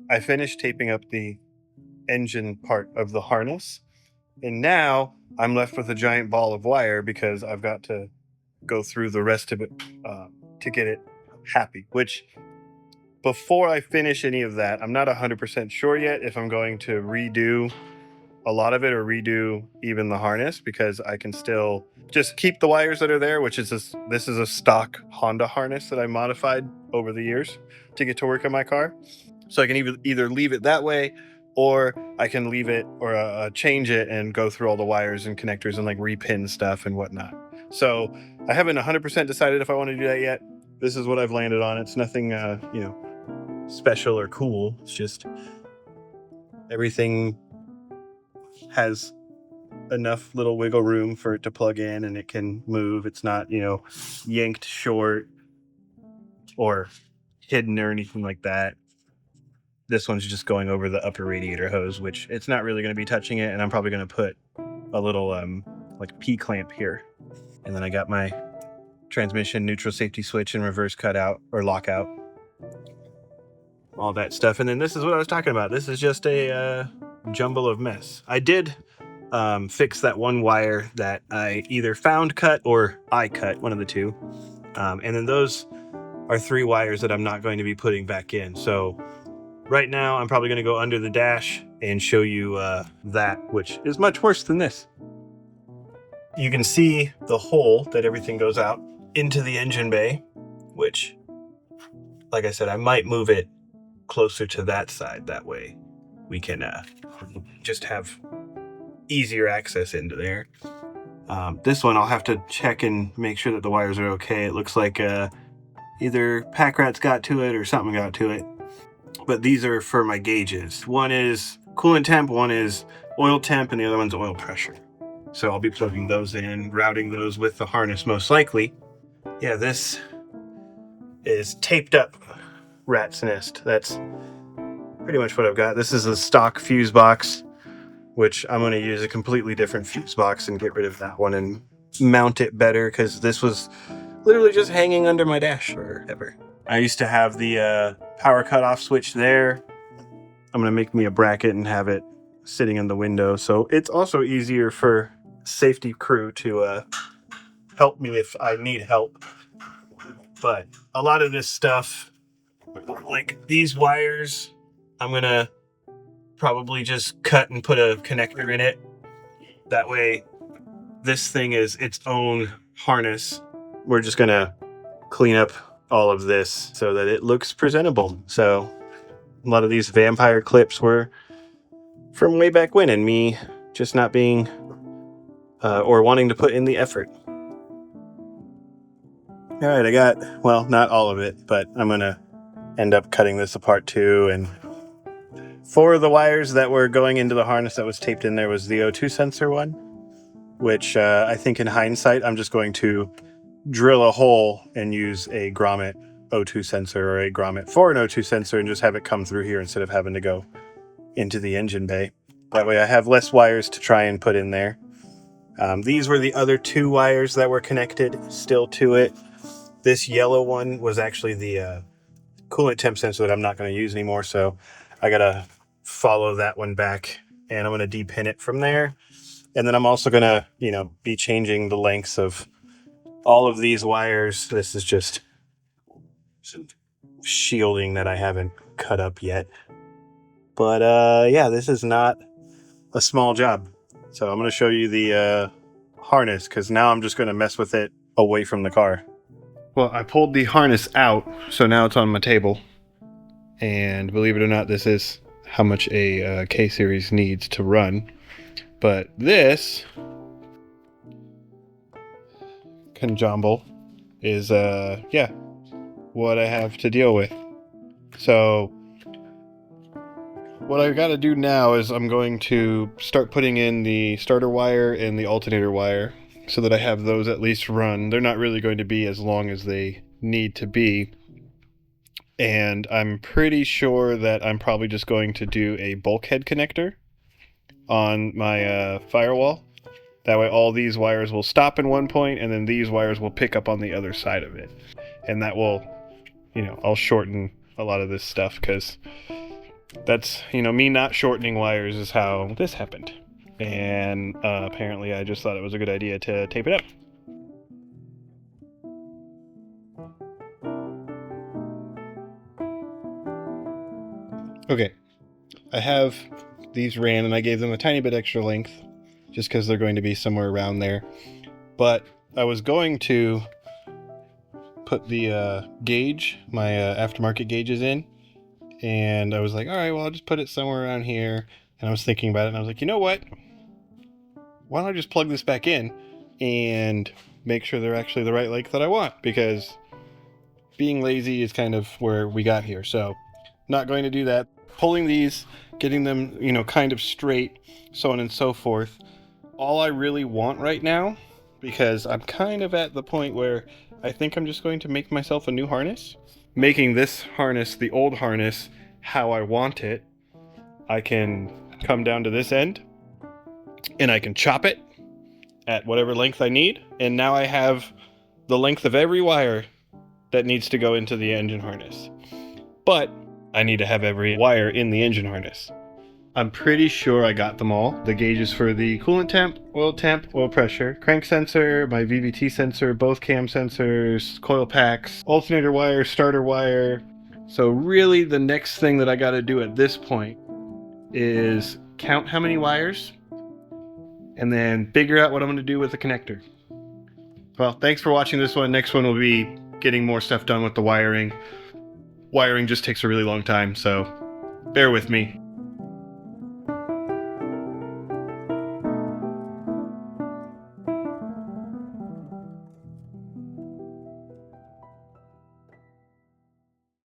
I finished taping up the engine part of the harness, and now I'm left with a giant ball of wire because I've got to go through the rest of it to get it happy. Which, before I finish any of that, I'm not 100% sure yet if I'm going to redo a lot of it or redo even the harness, because I can still just keep the wires that are there, which is this is a stock Honda harness that I modified over the years to get to work on my car. So I can either leave it that way, or I can leave it or change it and go through all the wires and connectors and like repin stuff and whatnot. So I haven't 100% decided if I want to do that yet. This is what I've landed on. It's nothing, special or cool. It's just everything has enough little wiggle room for it to plug in and it can move. It's not, yanked short or hidden or anything like that. This one's just going over the upper radiator hose, which it's not really going to be touching it. And I'm probably going to put a little like P-clamp here. And then I got my transmission neutral safety switch and reverse cutout or lockout. All that stuff. And then this is what I was talking about. This is just a jumble of mess. I did fix that one wire that I either found cut or I cut, one of the two. And then those are 3 wires that I'm not going to be putting back in. So right now I'm probably going to go under the dash and show you that, which is much worse than this. You can see the hole that everything goes out into the engine bay, which, like I said, I might move it closer to that side. That way we can just have easier access into there. This one I'll have to check and make sure that the wires are okay. It looks like either pack rats got to it or something got to it. But these are for my gauges. One is coolant temp, one is oil temp, and the other one's oil pressure. So I'll be plugging those in, routing those with the harness most likely. Yeah, this is taped up rat's nest. That's pretty much what I've got. This is a stock fuse box, which I'm going to use a completely different fuse box and get rid of that one and mount it better, because this was literally just hanging under my dash forever. I used to have the power cutoff switch there. I'm going to make me a bracket and have it sitting in the window, so it's also easier for safety crew to help me if I need help. But a lot of this stuff, like these wires, I'm going to probably just cut and put a connector in it. That way this thing is its own harness. We're just going to clean up all of this so that it looks presentable. So a lot of these vampire clips were from way back when, and me just not being or wanting to put in the effort. All right, I got, well, not all of it, but I'm going to end up cutting this apart too. And 4 of the wires that were going into the harness that was taped in there was the O2 sensor one, which I think in hindsight, I'm just going to drill a hole and use a grommet O2 sensor or a grommet for an O2 sensor and just have it come through here instead of having to go into the engine bay. That way I have less wires to try and put in there. These were the other 2 wires that were connected still to it. This yellow one was actually the coolant temp sensor that I'm not going to use anymore, so I got to follow that one back, and I'm going to depin it from there. And then I'm also going to, be changing the lengths of all of these wires. This is just some shielding that I haven't cut up yet. But yeah, this is not a small job. So I'm going to show you the harness, because now I'm just going to mess with it away from the car. Well, I pulled the harness out, so now it's on my table. And believe it or not, this is how much a K-Series needs to run. But this conjumble is, what I have to deal with. So what I got to do now is I'm going to start putting in the starter wire and the alternator wire so that I have those at least run. They're not really going to be as long as they need to be. And I'm pretty sure that I'm probably just going to do a bulkhead connector on my firewall. That way all these wires will stop in one point, and then these wires will pick up on the other side of it. And that will, I'll shorten a lot of this stuff, because That's, me not shortening wires is how this happened. And apparently I just thought it was a good idea to tape it up. Okay, I have these ran and I gave them a tiny bit extra length just because they're going to be somewhere around there. But I was going to put the gauge, my aftermarket gauges in, and I was like, all right, well, I'll just put it somewhere around here. And I was thinking about it, and I was like, you know what? Why don't I just plug this back in and make sure they're actually the right length that I want? Because being lazy is kind of where we got here. So, not going to do that. Pulling these, getting them, kind of straight, so on and so forth. All I really want right now, because I'm kind of at the point where I think I'm just going to make myself a new harness. Making this harness, the old harness, how I want it, I can come down to this end and I can chop it at whatever length I need. And now I have the length of every wire that needs to go into the engine harness. But I need to have every wire in the engine harness. I'm pretty sure I got them all. The gauges for the coolant temp, oil pressure, crank sensor, my VVT sensor, both cam sensors, coil packs, alternator wire, starter wire. So really the next thing that I got to do at this point is count how many wires and then figure out what I'm going to do with the connector. Well, thanks for watching this one. Next one will be getting more stuff done with the wiring. Wiring just takes a really long time, so bear with me.